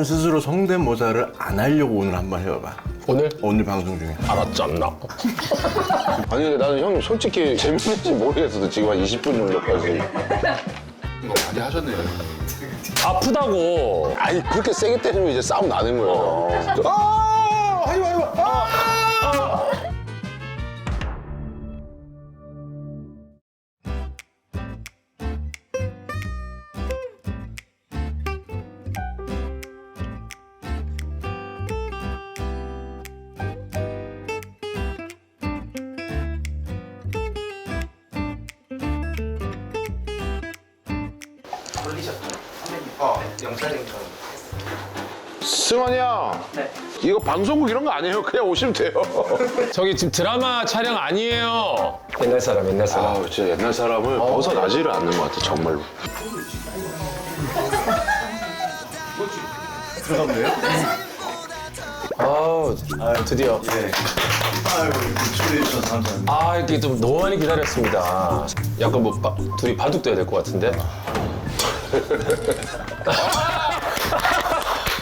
스스로 성대모사를 안 하려고 오늘 한번 해봐봐. 오늘? 오늘 방송 중에. 알았잖아. 아니 근데 나는 형님 솔직히 재밌는지 모르겠어도 지금 한 20분 정도까지. 이거 많이 하셨네요. 아프다고. 아니 그렇게 세게 때리면 이제 싸움 나는 거예요. 아! 하지 마, 하지 마. 아! 승환이 형. 네. 이거 방송국 이런 거 아니에요? 그냥 오시면 돼요. 저기 지금 드라마 촬영 아니에요. 옛날 사람, 옛날 사람. 아, 진짜 옛날 사람을 벗어나지를 않는 것 같아, 정말로. 들어가면 돼요? 아우, 드디어. 네. 아유, 초대해 주셔서 감사합니다. 아, 이렇게 좀 너무 많이 기다렸습니다. 약간 뭐 둘이 바둑 둬야 될 것 같은데.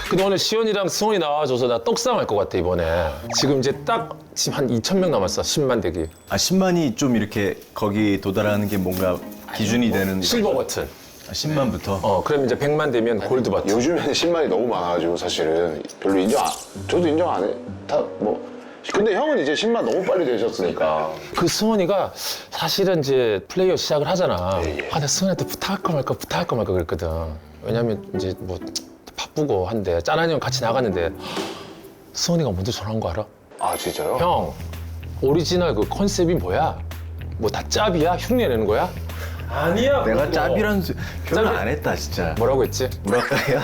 근데 오늘 시원이랑 승원이 나와줘서 나 떡상 할 것 같아, 이번에. 지금 이제 지금 한 2,000명 남았어, 10만 대기. 아, 10만이 좀 이렇게 거기 도달하는 게 뭔가 기준이 되는. 실버 버튼. 10만부터? 그럼 이제 100만 되면 골드 버튼. 요즘에는 10만이 너무 많아가지고 사실은 별로 저도 인정 안 해. 다 뭐. 근데 형은 이제 10만 너무 빨리 되셨으니까. 그 승원이가 사실은 이제 플레이어 시작을 하잖아. 예, 예. 아, 나 승원이한테 부탁할까 말까 그랬거든. 왜냐면 이제 뭐 바쁘고 한데 짠한 형 같이 나갔는데 승원이가 먼저 전화한 거 알아? 아, 진짜요? 형, 오리지널 그 컨셉이 뭐야? 뭐 다 짭이야? 흉내 내는 거야? 아니야. 내가 짭이란 표현 짭이- 안 했다, 진짜. 뭐라고 했지? 뭐랄까요?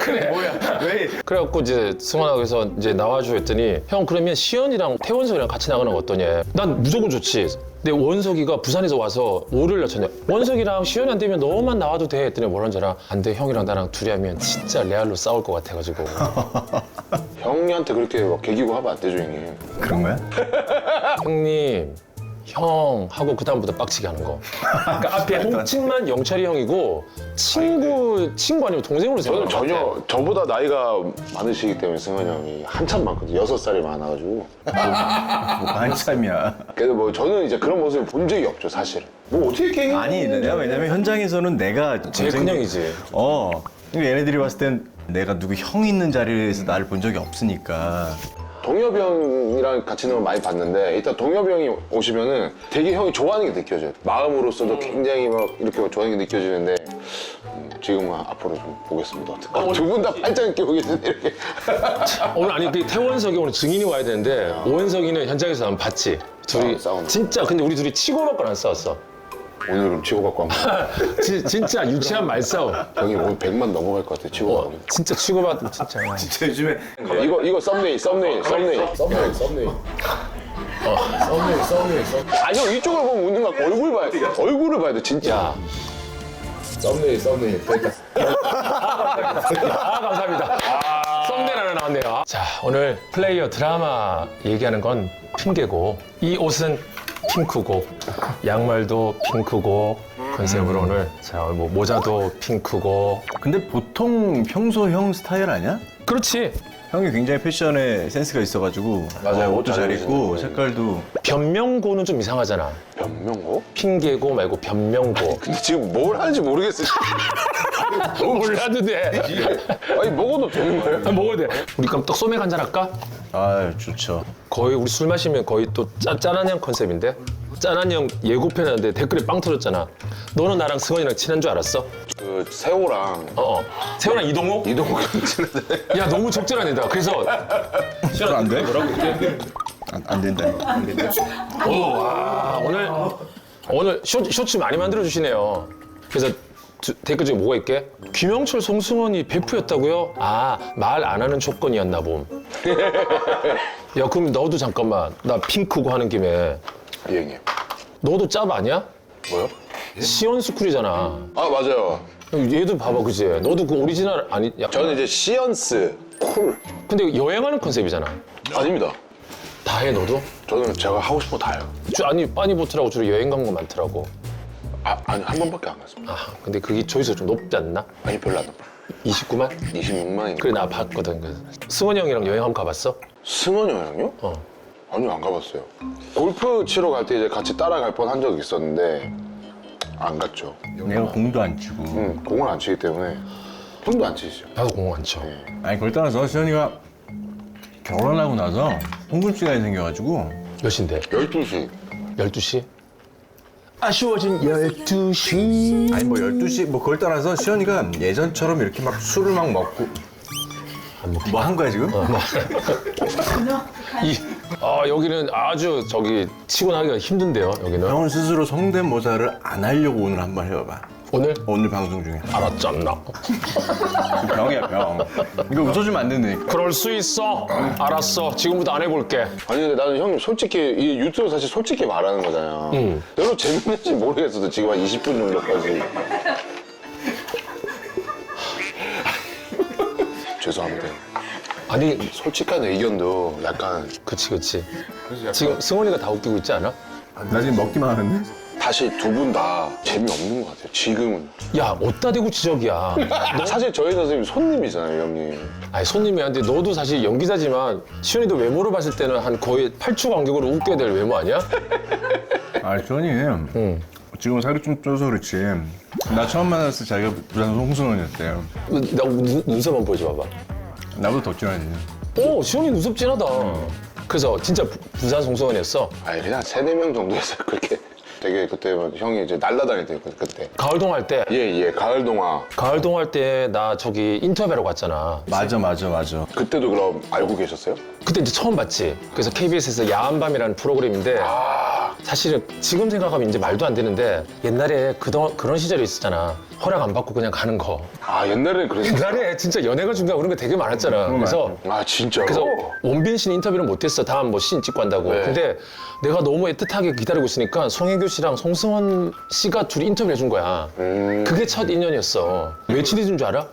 그래. 뭐야? 왜? 그래갖고 이제 승원아 그래서 이제 나와줘 했더니 형 그러면 시연이랑 태원석이랑 같이 나가는 거 어떠냐? 난 무조건 좋지. 근데 원석이가 부산에서 와서 오를 낮췄냐? 원석이랑 시연이 안 되면 너만 나와도 돼 했더니 뭐라는 줄 알아? 안 돼, 형이랑 나랑 둘이 하면 진짜 레알로 싸울 것 같아가지고. 형님한테 그렇게 막 개기고 하면 안 되죠, 형님. 그런 거야? 형님, 형 하고 그다음부터 빡치게 하는 거. 그러니까 앞에 홍칭만 영철이 형이고 친구 아니면 동생으로 저는 생각하는 것 같아. 전혀 저보다 나이가 많으시기 때문에 승환이 형이 한참 많거든요. 6살이 많아가지고. 뭐가 한참이야. 그래서 뭐 저는 이제 그런 모습을 본 적이 없죠, 사실은. 뭐 어떻게 개기? 아니, 내가 왜냐면 현장에서는 내가 제일 큰 형이지. 얘네들이 봤을 땐 내가 누구 형 있는 자리에서 나를 본 적이 없으니까. 동엽이 형이랑 같이 있는 걸 많이 봤는데 일단 동엽이 형이 오시면은 되게 형이 좋아하는 게 느껴져요. 마음으로서도 굉장히 막 이렇게 막 좋아하는 게 느껴지는데 지금은 앞으로 좀 보겠습니다. 두 분 다 팔짱 끼고 계시는데 이렇게. 오늘 아니 그 태원석이 오늘 증인이 와야 되는데 오은석이는 현장에서 난 봤지. 둘이 싸우는. 진짜 근데 우리 둘이 치고받고 안 싸웠어. 오늘 그럼 치고받고 한번. 진짜 유치한 말싸움. 형이 오늘 100만 넘어갈 것 같아, 치고받고. 진짜 치고받고 진짜. 진짜 요즘에 이거 썸네일. 아, 형 이쪽을 보면 웃는 거 같고 얼굴 봐야 돼. 얼굴을 봐야 돼, 진짜. 야. 썸네일. 아 감사합니다. 썸네일 하나 나왔네요. 자 오늘 플레이어 드라마 얘기하는 건 핑계고 이 옷은 핑크고 양말도 핑크고 컨셉으로 오늘 자 뭐 모자도 핑크고 근데 보통 평소 형 스타일 아니야? 그렇지. 형이 굉장히 패션에 센스가 있어가지고 맞아요. 옷도 잘 입고 입으시는 색깔도 변명고는 좀 이상하잖아. 변명호? 핑계고 말고 변명고. 근데 지금 뭘 하는지 모르겠어. 몰라도 돼. 아니 먹어도 되는 거예요? 아, 먹어도 돼. 우리 그럼 또 소맥 한잔 할까? 아 좋죠. 거의 우리 술 마시면 거의 또 짠한 형 컨셉인데? 짠한 형 예고편 하는데 댓글에 빵 터졌잖아. 너는 나랑 승원이랑 친한 줄 알았어? 그 세호랑 세훈아 이동욱? 이동욱이 친한데. 야 너무 적절한 애다. 그래서 그럼 안 돼? 안 된다. 와 오늘 쇼츠 많이 만들어 주시네요. 그래서 댓글 중에 뭐가 있게? 김영철 송승헌이 베프였다고요? 아 말 안 하는 조건이었나 봄. 야 그럼 너도 잠깐만 나 핑크고 하는 김에 예, 형님. 너도 짭 아니야? 뭐요? 시원스쿨이잖아. 아, 맞아요. 얘도 봐봐 그지? 너도 그 오리지널 아니? 약간 저는 이제 시언스 쿨. 근데 여행하는 컨셉이잖아. 아닙니다. 다 해 너도? 저는 제가 하고 싶은 거 다 해요. 아니 빠니보트라고 주로 여행 간 거 많더라고. 아니 한 번밖에 안 갔습니다. 아 근데 그게 조회수가 좀 높지 않나? 아니 별로 안 높아요. 29만? 26만인가? 그래 나 봤거든. 그래서. 승원이 형이랑 여행 한번 가봤어? 승원이 형이요? 어. 아니요, 안 가봤어요. 골프 치러 갈 때 이제 같이 따라갈 뻔 한 적이 있었는데 안 갔죠. 내가 공도 안 치고. 공을 안 치기 때문에 형도 안 치시죠? 나도 공안 쳐. 아니 그걸 떠나서 시현이가 결혼하고 나서 홍금시간이 생겨가지고 몇 시인데? 12시. 12시? 아쉬워진 12시. 아니 뭐 12시 뭐 그걸 떠나서 시현이가 예전처럼 이렇게 막 술을 막 먹고 뭐 한 거야 지금? 여기는 아주 저기 치고 나기가 힘든데요, 여기는. 형은 스스로 성대모사를 안 하려고 오늘 한번 해봐봐. 오늘 방송 중에. 알았잖아. 병이야 병. 이거 웃어주면 안 된다니까. 그럴 수 있어. 알았어. 지금부터 안 해볼게. 아니 근데 나는 형님 솔직히 이 유튜브 사실 솔직히 말하는 거잖아요. 별로 재밌는지 모르겠어도 지금 한 20분 정도까지. 죄송합니다. 아니, 솔직한 의견도 약간 그치. 지금 승원이가 다 웃기고 있지 않아? 나 지금 먹기만 하는데? 사실 두 분 다 재미없는 것 같아요. 지금은. 야, 어디다 대고 지적이야. 사실 저희 선생님 손님이잖아요, 형님. 아니, 손님이 한데 너도 사실 연기자지만 시현이도 외모로 봤을 때는 한 거의 8초 간격으로 웃게 될 외모 아니야? 아 시현이 지금 살이 좀 쪄서 그렇지. 나 처음 만났을 때 자기가 부산 홍승원이었대. 나 눈썹 한번 보여줘 봐봐. 나보다 더 진하지. 오, 시현이 눈썹 진하다. 그래서 진짜 부산 송성원이었어. 아니 그냥 3-4명 정도에서 그렇게 되게 그때 막 형이 이제 날라다닐 때 그때. 가을동 할 때. 예, 가을 동화. 가을동 할 때 나 저기 인터뷰하러 갔잖아. 맞아. 그때도 그럼 알고 계셨어요? 그때 이제 처음 봤지. 그래서 KBS에서 야한밤이라는 프로그램인데 사실은 지금 생각하면 이제 말도 안 되는데 옛날에 그런 시절이 있었잖아. 허락 안 받고 그냥 가는 거. 아 옛날에 그랬어요? 옛날에 진짜 연예가 중요하고 그런 게 되게 많았잖아. 그래서 아 진짜로? 그래서 원빈 씨는 인터뷰를 못했어. 다음 뭐 씬 찍고 한다고. 네. 근데 내가 너무 애틋하게 기다리고 있으니까 송혜교 씨랑 송승헌 씨가 둘이 인터뷰를 해준 거야. 그게 첫 인연이었어. 왜 친해진 줄 알아?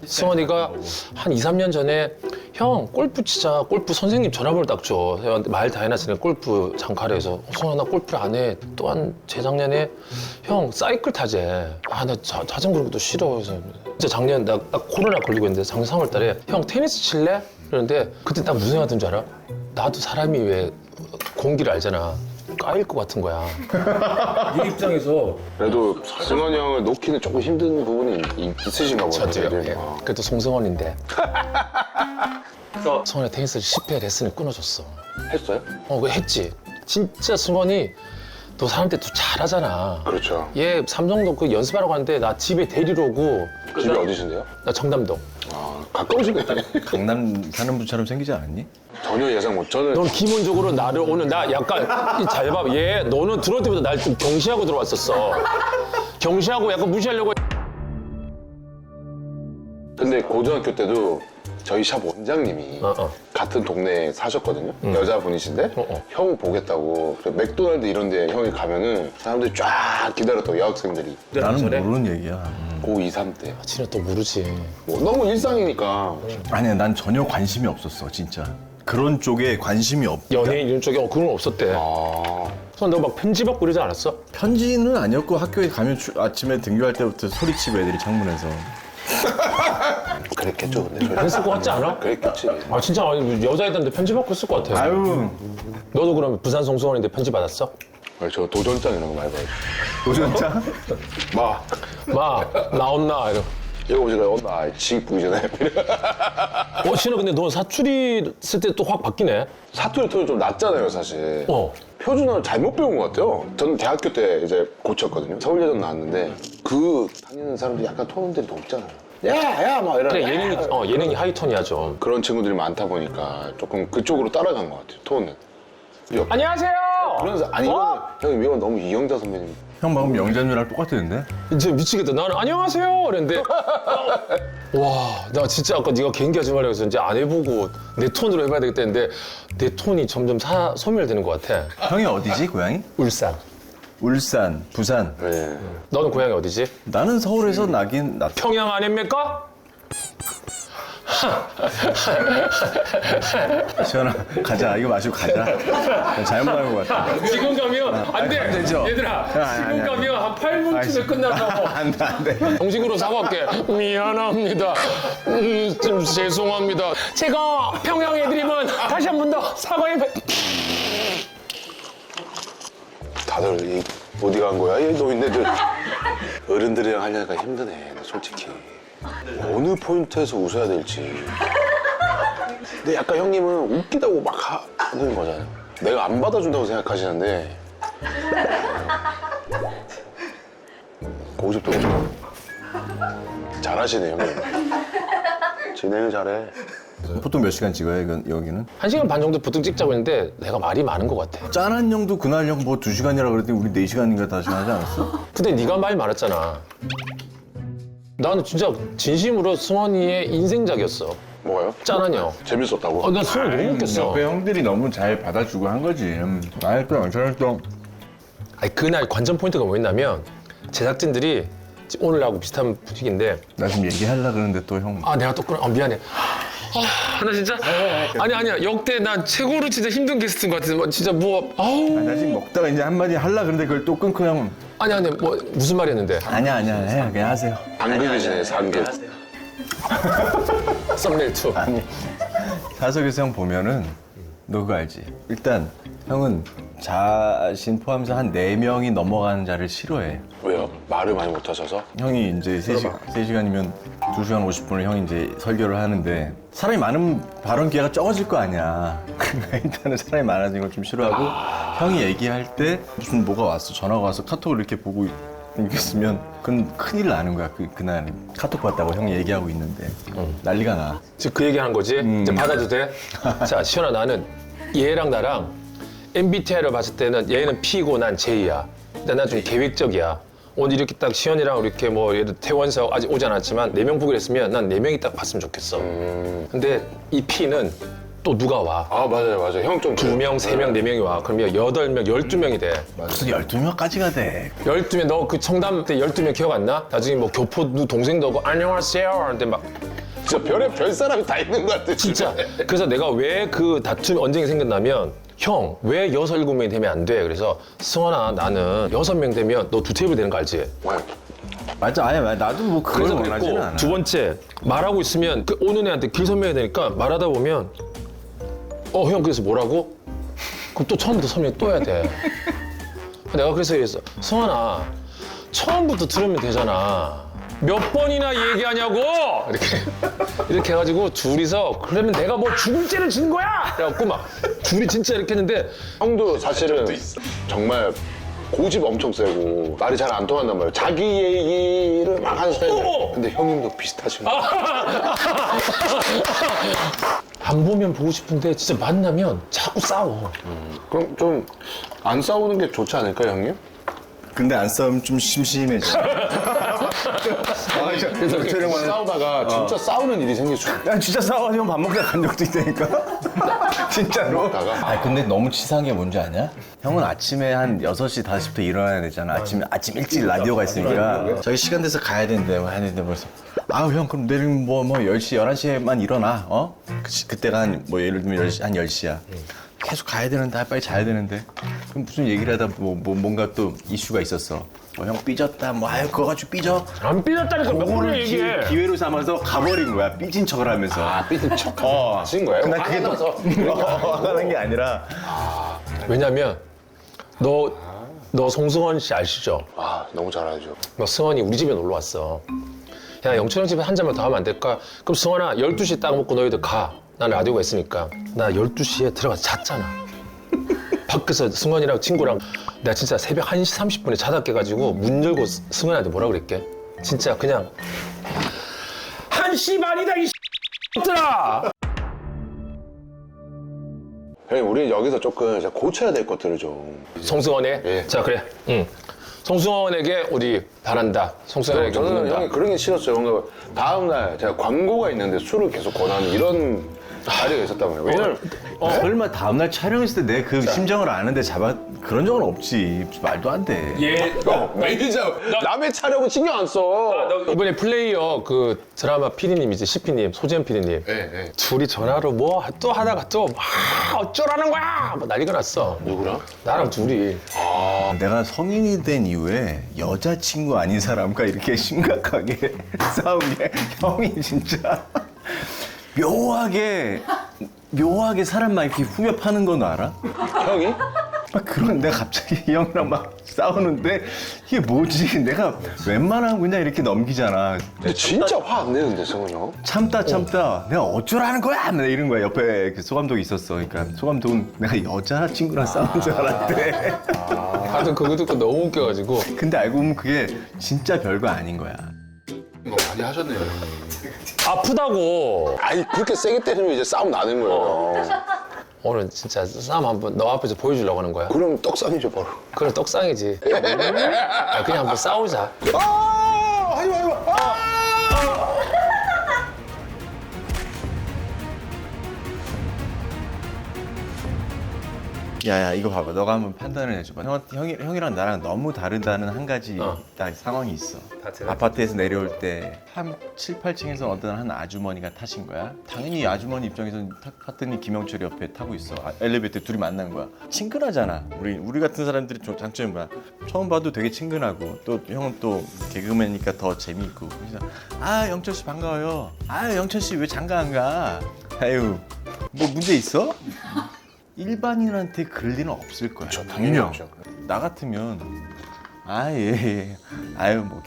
승헌이가 한 2, 3년 전에 형 골프 치자. 골프 선생님 전화번호 딱 줘. 말 다 해놨으니까 골프 장카래 해서 승헌아 나 골프를 안 해. 또한 재작년에 형 사이클 타재. 아 나 자전거도 싫어. 그래서 진짜 작년 나 딱 코로나 걸리고 있는데 작년 3월 달에 형 테니스 칠래? 그러는데 그때 딱 무슨 생각 든 줄 알아? 나도 사람이 왜 공기를 알잖아. 까일 것 같은 거야. 이 입장에서 그래도 승원이 형을 놓기는 조금 힘든 부분이 있으신가 보네요. 저도요. 되게. 예. 그래도 송승헌인데. 그래서 승헌이 테니스 10회 레슨을 끊어줬어. 했어요? 그거 했지. 진짜 승헌이 너 사람 때 또 잘하잖아. 그렇죠. 얘 삼성도 그 연습하러 갔는데 나 집에 데리러 오고. 집이 어디신데요? 나 정담동. 아 가까우시네. 강남 사는 분처럼 생기지 않았니? 전혀 예상 못. 저는 넌 기본적으로 나를 오늘 나 약간 잘 봐. 얘 너는 들어올 때부터 날 좀 경시하고 들어왔었어. 경시하고 약간 무시하려고. 근데 고등학교 때도 저희 샵 원장님이 같은 동네에 사셨거든요. 여자분이신데 형 보겠다고 그래서 맥도날드 이런 데 형이 가면은 사람들이 쫙 기다렸다고 여학생들이 나는 모르는 얘기야. 고2, 3때 지는 또 모르지. 뭐 너무 일상이니까. 아니야 난 전혀 관심이 없었어 진짜. 그런 쪽에 관심이 없. 연예인 이런 쪽에 그런 거 없었대. 아 그래서 너 막 편집하고 이러지 않았어? 편지는 아니었고 학교에 가면 아침에 등교할 때부터 소리치고 애들이 창문에서. 그랬겠죠 근데 저희. 그랬을 것 같지 않아? 그랬겠지. 아 진짜 여자애들한테 편지 받고 있을 것 같아. 아유 너도 그러면 부산 송승헌인데 편지 받았어? 아니, 저 도전장 이런 거 많이 봐요. 도전자? 막 마 나온나 이러. 이거 보시라 온다 지 보이잖아요. 신호 근데 너 사투리 쓸 때 또 확 바뀌네. 사투리 톤이 좀 낮잖아요 사실. 표준어를 잘못 배운 것 같아요. 저는 대학교 때 이제 고쳤거든요. 서울예전 나왔는데 그 다니는 사람들이 약간 톤들이 높잖아요. 야 막 이런. 그래 예능이 하이톤이야 좀. 그런 친구들이 많다 보니까 조금 그쪽으로 따라간 것 같아요. 톤은. 안녕하세요. 그러면서 아니 형님 이건 너무 이영자 선배님. 형 방금 영자님이랑 똑같았는데? 이제 미치겠다. 나는 안녕하세요 그랬는데 와 나 진짜 아까 네가 개인기 하지 말라고 해서 이제 안 해보고 내 톤으로 해봐야 되겠다 했는데 내 톤이 점점 소멸되는 것 같아. 형이 어디지 고향이? 울산. 울산, 부산. 네. 너는 고향이 어디지? 나는 서울에서 나긴 평양 아닙니까? 시원아 가자. 이거 마시고 가자. 잘못한 것 같아. 지금 가면 안 돼. 안 되죠? 얘들아, 아니, 지금 아니. 가면 한 8분쯤에 끝난다고. 안 돼, 안 돼. 정식으로 사과할게. 미안합니다. 좀 죄송합니다. 제가 평양 애드립은 다시 한 번 더 사과해. 다들 어디 간 거야? 이 노인네들. 어른들이랑 하려니까 힘드네, 나 솔직히. 어느 포인트에서 웃어야 될지. 근데 약간 형님은 웃기다고 막 하는 거잖아요. 내가 안 받아준다고 생각하시는데. 고집도 없고. 잘하시네, 형님. 진행을 잘해. 보통 몇 시간 찍어요, 여기는? 1시간 반 정도 보통 찍자고 했는데 내가 말이 많은 것 같아. 짠한 형도 그날 형 뭐 2시간이라 그랬더니 우리 4시간인가 5시간 하지 않았어? 근데 네가 말이 많았잖아. 나는 진짜 진심으로 승원이의 인생작이었어. 뭐가요? 짠한 형. 재밌었다고? 나 승원이 너무 웃겼어. 옆에 형들이 너무 잘 받아주고 한 거지. 또 잘했어. 아니, 그날 관전 포인트가 뭐였냐면 제작진들이 오늘하고 비슷한 분위기인데 나 지금 얘기하려고 그러는데 또 형. 아 내가 또 끊어. 미안해. 나 진짜 아니야 역대 난 최고로 진짜 힘든 게스트인 것 같아. 뭐 진짜 뭐 아우 나 지금 먹다가 이제 한마디 하려고 그러는데 그걸 또 끊고 형. 아니 뭐 무슨 말이었는데 아니야 해 그냥 하세요. 상극이시네, 상극. 썸네일 2. 아니 사석에서 형 보면은 너 그거 알지? 일단 형은 자신 포함해서 한 4명이 넘어가는 자를 싫어해. 왜요? 말을 많이 못하셔서? 형이 이제 3시간이면 2시간 50분을 형이 이제 설교를 하는데 사람이 많으면 발언 기회가 적어질 거 아니야. 일단은 사람이 많아지는 걸 좀 싫어하고 형이 얘기할 때 무슨 뭐가 왔어, 전화가 와서 카톡을 이렇게 보고 있으면 그건 큰일 나는 거야. 그날 카톡 봤다고 형이 얘기하고 있는데 난리가 나. 지금 그 얘기하는 거지? 이제 받아도 돼? 자 시연아 나는 얘랑 나랑 MBTI를 봤을 때는 얘는 P고 난 J야. 근데 난 좀 계획적이야. 오늘 이렇게 딱 시연이랑 이렇게 뭐 예를 들어 태원석 아직 오지 않았지만 4명 보기로 했으면 난 4명이 딱 봤으면 좋겠어. 근데 이 P는 또 누가 와. 아, 맞아요. 형 좀. 2명, 3명, 4명이 와. 그러면 8명, 12명이 돼. 무슨 12명까지가 돼. 12명, 너 그 청담 때 12명 기억 안 나? 나중에 뭐 교포 동생도 오고 안녕하세요 하는데 막 진짜 별 사람이 다 있는 것 같아. 진짜. 그래서 내가 왜 그 다툼이 언쟁이 생겼냐면 형, 왜 6, 7명이 되면 안 돼? 그래서 승원아, 나는 6명 되면 너 2테이블 되는 거 알지? 맞아, 아니 나도 뭐 그걸 그래서 원하지는 그랬고 않아. 두 번째, 말하고 있으면 그 오는 애한테 길 설명해야 되니까 말하다 보면 형 그래서 뭐라고? 그럼 또 처음부터 설명 또 해야 돼. 내가 그래서 이랬어. 승원아, 처음부터 들으면 되잖아. 몇 번이나 얘기하냐고! 이렇게 해가지고 둘이서 그러면 내가 뭐 죽을 죄를 진 거야! 그래갖고 막 둘이 진짜 이렇게 했는데 형도 사실은 정말 고집 엄청 세고 말이 잘 안 통한단 말이에요. 자기 얘기를 막 하는 스타일이에요. 근데 형님도 비슷하신 거예요. 안 보면 보고 싶은데 진짜 만나면 자꾸 싸워. 그럼 좀 안 싸우는 게 좋지 않을까요, 형님? 근데 안 싸우면 좀 심심해져. 그래서 싸우다가 진짜 싸우는 일이 생길 수 있어요. 야 진짜 싸워가지고 밥 먹다 간 적도 있다니까. 진짜로. 아 근데 너무 치사한 게 뭔지 아냐? 형은 아침에 한 6시, 5시부터 일어나야 되잖아. 아침 일찍 라디오가 있으니까 저희 시간 돼서 가야 되는데 뭐 해야 되는데 벌써 아우 형 그럼 내일 뭐 10시, 11시에만 일어나. 그때가 뭐 예를 들면 10시, 한 10시야. 계속 가야 되는데 빨리 자야 되는데 그럼 무슨 얘기를 하다 뭔가 또 이슈가 있었어. 형 삐졌다 뭐 아유 그거 가지고 삐져. 안 삐졌다니까 몇 번을 그거를 얘기해. 기회로 삼아서 가버린 거야. 삐진 척을 하면서. 삐진 척 어. 하신 거예요? 난 그게 또 화가 난 게 아니라 왜냐면 너 송승헌 씨 아시죠? 아, 너무 잘 알죠. 너 승헌이 우리 집에 놀러 왔어. 야 영철 형 집에 한 잔만 더 하면 안 될까? 그럼 승헌아 12시 딱 먹고 너희들 가. 난 라디오가 있으니까. 나 12시에 들어가서 잤잖아. 밖에서 승헌이랑 친구랑 내가 진짜 새벽 1시 30분에 자다 깨가지고 문 열고 승헌이한테 뭐라 그랬게? 진짜 그냥 1시 반이다 이 X들아! 형님, 우리는 여기서 조금 이제 고쳐야 될 것들을 좀. 송승헌의 예. 자 그래 응. 송승헌에게 우리 바란다. 송승헌에게 저는 묻는다. 형이 그런 게 싫었어요. 뭔가 다음날 제가 광고가 있는데 술을 계속 권하는 이런 자리가 있었단 말이에요. 왜냐면 설마 다음날 촬영했을 때 내 그 심정을 아는데 그런 적은 없지. 말도 안 돼. 매니저 남의 촬영은 신경 안 써. 이번에 플레이어 그 드라마 PD님이지, CP님, 소재현 PD님. 네. 둘이 전화로 뭐 또 하다가 또 막 어쩌라는 거야! 뭐 난리가 났어. 누구랑? 나랑 둘이. 내가 성인이 된 이후에 여자친구 아닌 사람과 이렇게 심각하게 싸운 게 형이 진짜 묘하게 사람만 이렇게 후벼 파는 건 알아? 형이? 막 그런 내가 갑자기 이 형이랑 막 싸우는데 이게 뭐지? 내가 웬만하면 그냥 이렇게 넘기잖아. 근데 진짜 화 안 내는데 성훈이 형? 참다 내가 어쩌라는 거야? 맨날 이런 거야. 옆에 그 소감독이 있었어. 그러니까 소감독은 내가 여자친구랑 싸우는 줄 알았대. 하여튼 그거 듣고 너무 웃겨가지고. 근데 알고 보면 그게 진짜 별거 아닌 거야. 이거 많이 하셨네요. 아프다고. 아니 그렇게 세게 때리면 이제 싸움 나는 거예요. 오늘 진짜 싸움 한번 너 앞에서 보여주려고 하는 거야. 그럼 떡상이죠 바로. 그래, 떡상이지. 아, 그냥 한번 싸우자. 하지 마. 야야 이거 봐봐. 너가 한번 판단을 해줘봐. 형이랑 나랑 너무 다르다는 한 가지 딱 상황이 있어. 아파트에서 내려올 때 7, 8층에서 어떤 한 아주머니가 타신 거야. 당연히 아주머니 입장에서는 봤더니 김영철이 옆에 타고 있어. 엘리베이터 둘이 만난 거야. 친근하잖아. 우리 같은 사람들이 좀 장점이 뭐야. 처음 봐도 되게 친근하고 또 형은 또 개그맨이니까 더 재미있고. 그래서 아 영철 씨 반가워요. 아 영철 씨 왜 장가 안 가? 아유 뭐 문제 있어? 일반인한테 그럴 일은 없을 거야. 당연히 없죠. 나 같으면 예. 아유 뭐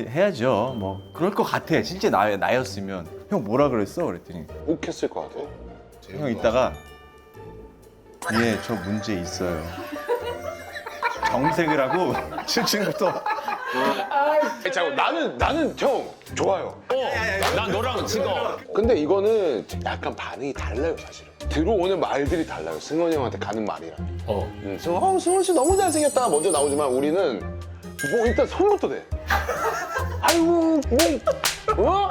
해야죠. 뭐 그럴 것 같아. 진짜 나였으면 형 뭐라 그랬어? 그랬더니 욱했을 것 같아. 형 이따가 예 저 문제 있어요. 정색을 하고 7층부터 잠깐 나는 형 좋아요. 난 너랑 찍어. 근데 이거는 약간 반응이 달라요 사실은. 들어오는 말들이 달라요. 승원이 형한테 가는 말이랑. 승원 씨 너무 잘생겼다 먼저 나오지만 우리는 뭐 일단 손부터 대. 아이고 뭐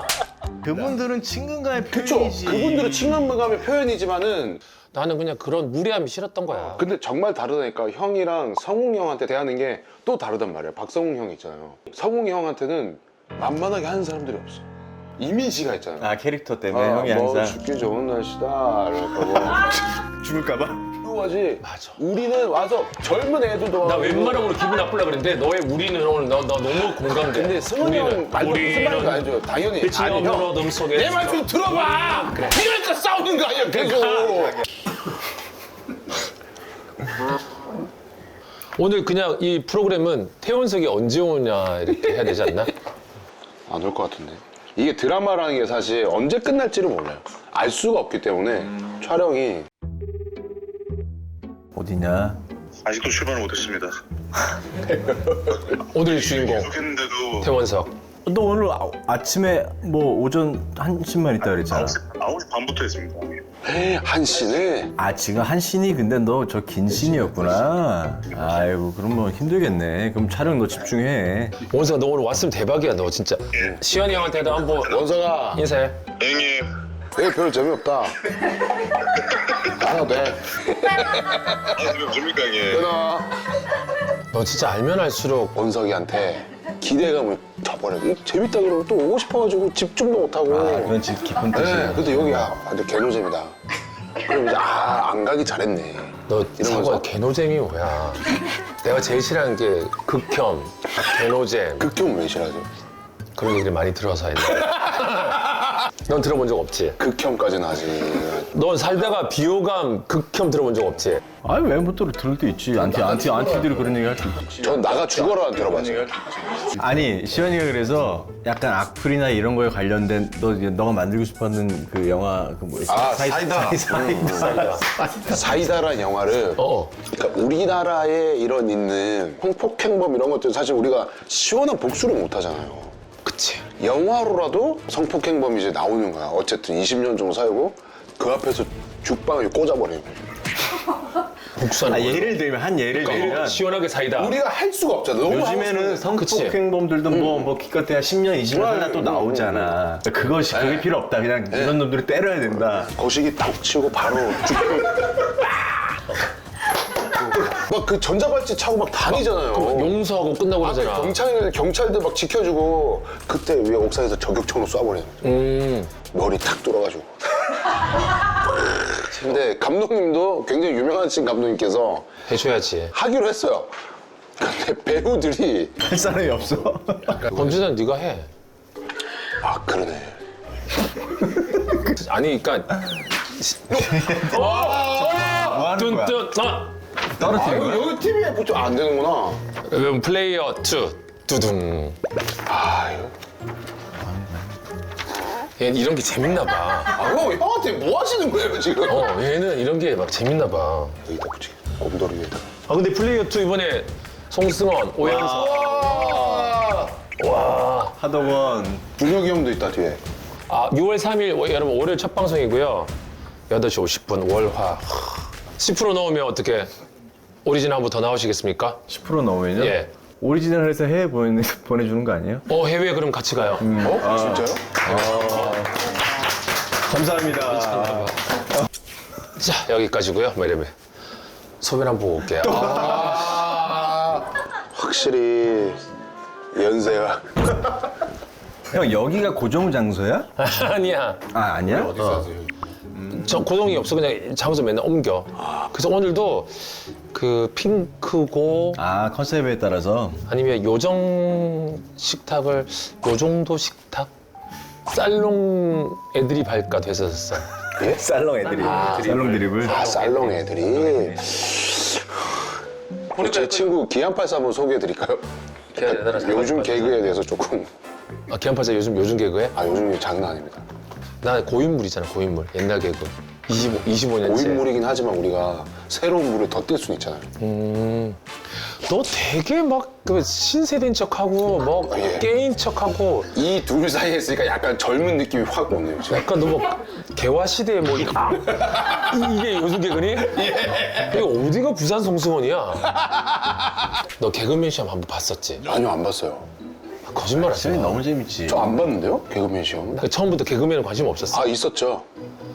그분들은 친근감의 그쵸. 표현이지. 그분들은 친근감의 표현이지만은 나는 그냥 그런 무례함이 싫었던 거야. 근데 정말 다르다니까. 형이랑 성웅이 형한테 대하는 게 또 다르단 말이야. 박성웅 형 있잖아요. 성웅이 형한테는 만만하게 하는 사람들이 없어. 이미지가 있잖아. 아 캐릭터 때문에 형이 뭐 항상 죽기 좋은 날씨다 이럴까 죽을까봐. 뭐 하지. 맞아. 우리는 와서 젊은 애들도 나 와가지고 웬만하면 오늘 기분 나쁘려 그랬는데 너의 우리는 오늘 나 너무 공감돼. 근데 승훈이 형 말도 무슨 말인지 알죠? 당연히 그치, 아니 없는 형 어둠 속에 내 말 좀 들어봐. 이러니까 싸우는 거 아니야 계속. 오늘 그냥 이 프로그램은 태원석이 언제 오냐 이렇게 해야 되지 않나? 안 올 것 같은데. 이게 드라마라는 게 사실 언제 끝날지를 몰라요. 알 수가 없기 때문에 촬영이 어디냐? 아직도 출발을 못했습니다. 오늘 주인공 했는데도 태원석. 너 오늘 아침에 뭐 오전 1시만 있다 그랬잖아. 9시 반부터 했습니다. 한씬에 지금 한신이 근데 너 저 긴신이었구나. 아이고 그럼 뭐 힘들겠네. 그럼 촬영 너 집중해. 원석아 너 오늘 왔으면 대박이야 너 진짜. 시현이 형한테도 한번 원서가 인사해. 형님, 내가 별로 재미없다. 하나 돼. 지금 뭡니까 형님? 끊어. 너 진짜 알면 알수록 원석이한테 기대감을 줘버려. 재밌다 그러고 또 오고 싶어가지고 집중도 못하고. 그건 진짜 깊은 뜻이야. 네, 근데 여기 완전 개노잼이다. 그럼 이제 안 가기 잘했네. 너 이러면서? 사과 개노잼이 뭐야? 내가 제일 싫어하는 게 극혐, 개노잼 극혐 왜 싫어하죠? 그런 얘기를 많이 들어서 했는데. 넌 들어본 적 없지? 극혐까지는 하지. 넌 살다가 비호감, 극혐 들어본 적 없지? 아니 왜 못 들을 때 있지. 안티들이 그런 얘기 할 때 있지. 전 나가 죽어라 안 들어봤지. 아니 시원이가 그래서 약간 악플이나 이런 거에 관련된 너가 만들고 싶었는 그 영화 그 뭐였어? 사이다. 사이다. 사이다라는 영화를 그러니까 우리나라에 있는 성폭행범 이런 것들 사실 우리가 시원한 복수를 못 하잖아요. 그치. 영화로라도 성폭행범이 이제 나오는 거야. 어쨌든 20년 정도 살고 그 앞에서 죽방을 꽂아버리는 거야. 복수하는 거죠. 예를 들면 한 예를 들면 시원하게 사이다. 우리가 할 수가 없잖아. 너무 요즘에는 성폭행범들도 뭐 기껏해야 10년, 20년 하나 또 나오잖아. 그게 필요 없다. 그냥 이런 놈들을 때려야 된다. 거시기 탁 치고 바로 죽고. 막 그 전자발찌 차고 막 다니잖아요. 용서하고 끝나고 앞에 그러잖아. 경찰들 막 지켜주고 그때 위에 옥상에서 저격총으로 쏴버리는 머리 탁 뚫어가지고. 근데 감독님도 굉장히 유명한 감독님께서 해줘야지. 하기로 했어요. 근데 배우들이 할 사람이 없어. 범죄자는 네가 해. 아 그러네. 아니, 그러니까 뭐 하는 거야? 떨어뜨린 거야? 여기 TV에 붙여 안 되는구나. 그럼 플레이어 2 두둥. 아 이거. 얘는 이런 게 재밌나 봐. 형 형한테 뭐 하시는 거예요 지금? 얘는 이런 게 막 재밌나 봐. 여기다 붙이게. 곰돌이 위에다. 아 근데 플레이어 2 이번에 송승헌, 오연석. 와. 하덕원. 준혁이 형도 있다 뒤에. 6월 3일 여러분 월요일 첫 방송이고요. 8시 50분 월화. 10% 넣으면 어떻게 오리진 한번 더 나오시겠습니까? 10% 넣으면요? 예. 오리지널 해서 해외 보내주는 거 아니에요? 해외 그럼 같이 가요. 진짜요? 감사합니다. 자 여기까지고요. 뭐 이러면 소변 한번 보고 올게요. 확실히 연세가. 형 여기가 고정 장소야? 아니야. 아니야? 저 고동이 없어. 그냥 장소 맨날 옮겨. 그래서 오늘도 그 핑크고 컨셉에 따라서. 아니면 요정 식탁을 요정도 식탁 살롱 애들이 할까 됐었어. 살롱 애들이. 살롱 드립을. 살롱 애들이. 제 친구 기안팔사 한번 소개해드릴까요? 요즘 개그에 대해서 조금. 기안팔사 요즘 개그에? 요즘 장난 아닙니다. 나 고인물이잖아. 고인물. 옛날 개그. 25년째. 고인물이긴 하지만 우리가 새로운 물을 덧댈 수는 있잖아요. 너 되게 막 그 신세대인 척하고 뭐 예. 게임 척하고 이 둘 사이에 있으니까 약간 젊은 느낌이 확 오네요. 지금. 약간 너 뭐 개화 시대에 뭐 이게 요즘 개그니? 이게 어디가 부산 송승헌이야? 너 개그맨 시험 한번 봤었지? 아니요, 안 봤어요. 거짓말 하지 마. 너무 재밌지. 저 안 봤는데요? 개그맨 시험? 처음부터 개그맨에 관심 없었어. 있었죠.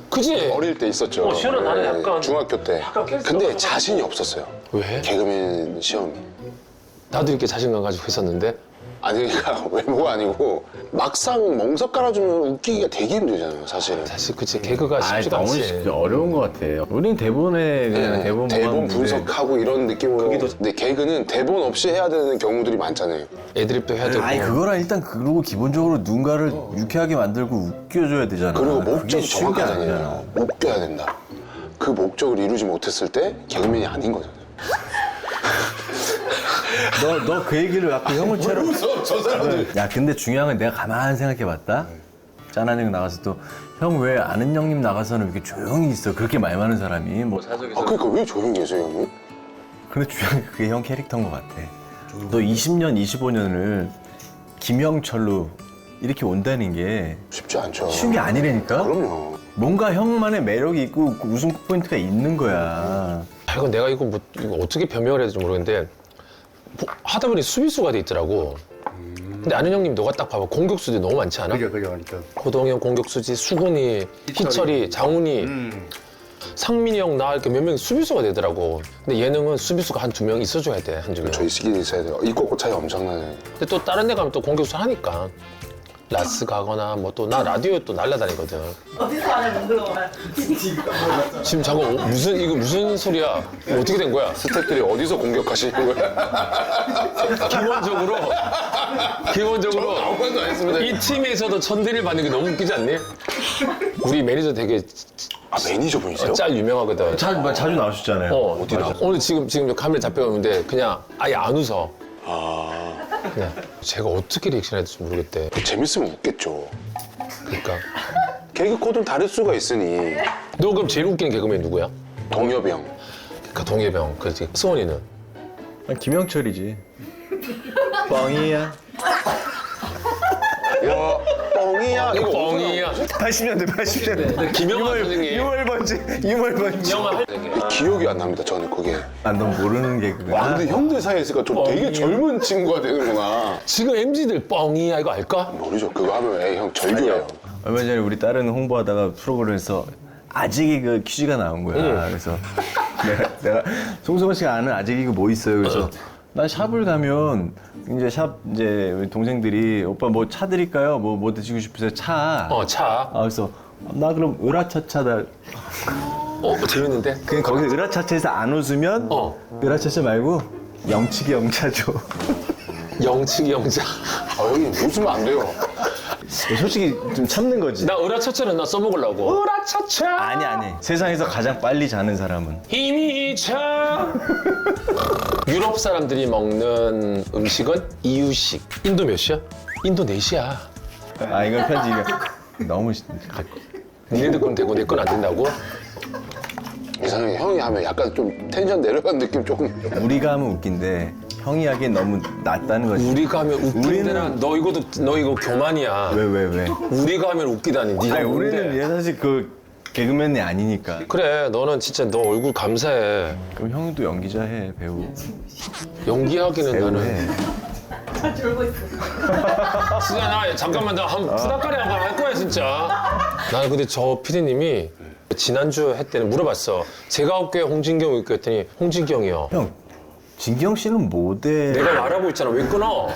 그지? 어릴 때 있었죠. 시원한 나는 약간 중학교 때. 근데 자신이 없었어요. 왜? 개그맨 시험. 나도 이렇게 자신감 가지고 했었는데 아니, 그러니까 외모가 아니고 막상 멍석 깔아주면 웃기기가 되게 힘들잖아요, 사실은. 사실 그치 개그가 쉽지가 너무 않지. 어려운 것 같아. 우린 대본에 그냥 대본 보면 분석하고 이런 느낌으로. 근데 개그는 대본 없이 해야 되는 경우들이 많잖아요. 애드립도 해야 되고 그거랑 일단 그리고 기본적으로 누군가를 유쾌하게 만들고 웃겨줘야 되잖아. 그리고 그게 목적이 쉬운 게 아니잖아. 정확하잖아요. 웃겨야 된다. 그 목적을 이루지 못했을 때 개그맨이 아닌 거잖아요. 너 그 얘기를 아까 형을처럼. 저 사람들. 야, 근데 중요한 건 내가 가만히 생각해봤다. 짠한 형 나가서 또 형 왜 아는 형님 나가서는 이렇게 조용히 있어. 그렇게 말 많은 사람이. 뭐. 그러니까 왜 조용히 계세요, 형님? 근데 중요한 게 그게 형 캐릭터인 것 같아. 너 20년, 25년을 김영철로 이렇게 온다는 게 쉽지 않죠. 쉬운 게 아니라니까? 그럼요. 뭔가 형만의 매력이 있고 그 웃음 포인트가 있는 거야. 이거 내가 이거 어떻게 변명을 해야 될지 모르겠는데 하다 보니 수비수가 돼 있더라고. 근데 아는 형님 너가 딱 봐봐. 공격수들이 너무 많지 않아? 그죠. 호동이 형 공격수지, 수근이, 희철이, 장훈이, 상민이 형 나 이렇게 몇 명이 수비수가 되더라고. 근데 예능은 수비수가 한 두 명 있어줘야 돼, 한두 명. 저희 시기는 있어야 돼요. 이 꼬꼬 차이 엄청나네. 근데 또 다른 데 가면 또 공격수 하니까. 라스 가거나 뭐 또 나 라디오에 또 날라다니거든. 어디서 안에 물어봐요. 지금 저거 이거 무슨 소리야? 이거 어떻게 된 거야? 스태프들이 어디서 공격하시는 거야? 기본적으로 아무 말도 안 했습니다. 이 팀에서도 천대를 받는 게 너무 웃기지 않니? 우리 매니저 되게 매니저분이세요? 짤 유명하거든. 자주 나오셨잖아요. 어디 나? 오늘 지금 카메라 잡혀오는데 그냥 아예 안 웃어. 그냥 제가 어떻게 리액션해야 될지 모르겠대. 재밌으면 웃겠죠. 그러니까 개그 코드는 다를 수가 있으니. 너 그럼 제일 웃기는 개그맨 누구야? 동엽이 형. 그러니까 동해병. 그렇지. 수원이는 김영철이지. 뻥이야. 야, 뻥이 뻥이야. 이거 뻥이야. 80년대. 김영하 선생님. 유물 번지. 영화 할 때. 기억이 안 납니다. 저는 그게. 아, 넌 모르는 개그구나. 와, 근데 형들 사이에 있으니까 좀 되게 젊은 친구가 되는구나. 지금 MZ들 뻥이야 이거 알까? 모르죠. 그거 하면 에이, 형 절교예요. 얼마 전에 우리 딸은 홍보하다가 프로그램에서 아직 그 퀴즈가 나온 거야. 그래서 내가 송승헌 씨가 아는 아직 이거 뭐 있어요? 그래서 난 샵을 가면 이제 우리 동생들이 오빠 뭐 차 드릴까요? 뭐 드시고 싶으세요? 차. 차. 그래서 나 그럼 으라차차다. 재밌는데? 그냥 거기서 으라차차에서 안 웃으면 으라차차 말고 영치기 영차죠. 영치기 영자. 형님 웃으면 안 돼요. 솔직히 좀 참는 거지. 나 으라차차는 나 써먹으려고. 으라차차. 아니. 세상에서 가장 빨리 자는 사람은 힘이 차. 유럽 사람들이 먹는 음식은 이유식. 인도 몇 시야? 인도 4시야. 이건 편지 이거 너무 니네들 건 되고 내 건 안 된다고? 이상하게 형이 하면 약간 좀 텐션 내려간 느낌 조금. 우리가 하면 웃긴데 형이 하기엔 너무 낫다는 거지. 우리가 하면 웃긴데나 너 이거 교만이야. 왜? 우리가 하면 웃기다니. 네가 아니 뭔데? 우리는 얘 사실 그 개그맨이 아니니까. 그래 너는 진짜 너 얼굴 감사해. 그럼 형도 연기자 해, 배우. 연기하기는 배우 나는 해. 다 졸고 있어. 진짜 나 잠깐만 나 한 푸다까리 한번 할 거야 진짜. 나는 근데 저 PD님이 지난주 할 때는 물어봤어. 제가 어깨 홍진경 있고 했더니 홍진경이요. 형, 진경 씨는 모델. 내가 말하고 있잖아 왜 끊어?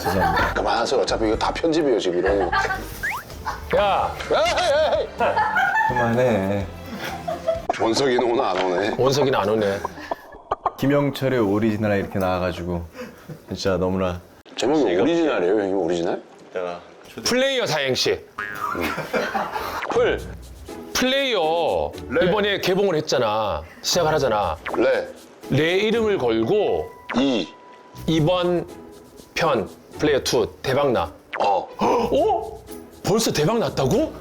그만하세요. 어차피 이거 다 편집이에요 지금 이런 거. 야 에이! 그만해. 원석이는 오늘 안 오네. 원석이는 안 오네. 김영철의 오리지널 이렇게 나와가지고 진짜 너무나. 제목이 오리지널이에요 형님 오리지널? 플레이어 사행시. 플레이어 이번에 개봉을 했잖아. 시작을 하잖아. 내 이름을 걸고 이번 편 플레이어 2 대박 나. 벌써 대박 났다고?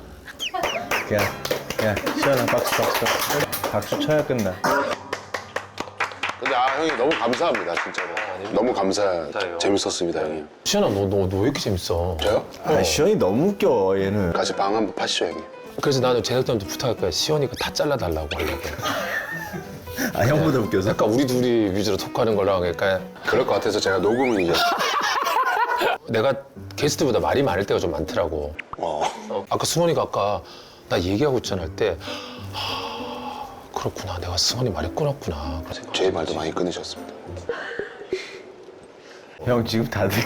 그냥 시원한 박수 쳐야 끝나. 근데 형이 너무 감사합니다 진짜로. 너무 재밌었습니다 형님. 시연아 너 왜 이렇게 재밌어? 저요? 시원이 너무 웃겨 얘는. 같이 방 한번 파시죠 형님. 그래서 나는 제작자한테 부탁할 거야. 시연이가 다 잘라달라고 하려고. 형보다 웃겨서. 약간 우리 둘이 위주로 톡하는 걸로 하니까 그럴 것 같아서 제가 녹음은 이제. 내가 게스트보다 말이 많을 때가 좀 많더라고. 아까 승원이가 아까 나 얘기하고 있잖아 할 때 그렇구나 내가 승원이 말이 끊었구나. 제 말도 많이 끊으셨습니다. 형 지금 다들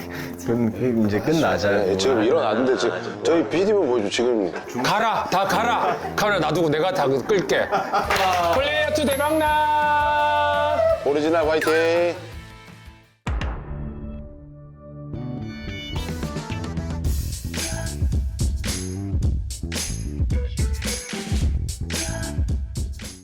이제 끝나자. 네, 지금 일어났는데 지금 저희 PD분 보여줘 지금. 가라 다 가라 카메라 놔두고 내가 다 끌게. 플레이어 2 대박나. 오리지널 화이팅.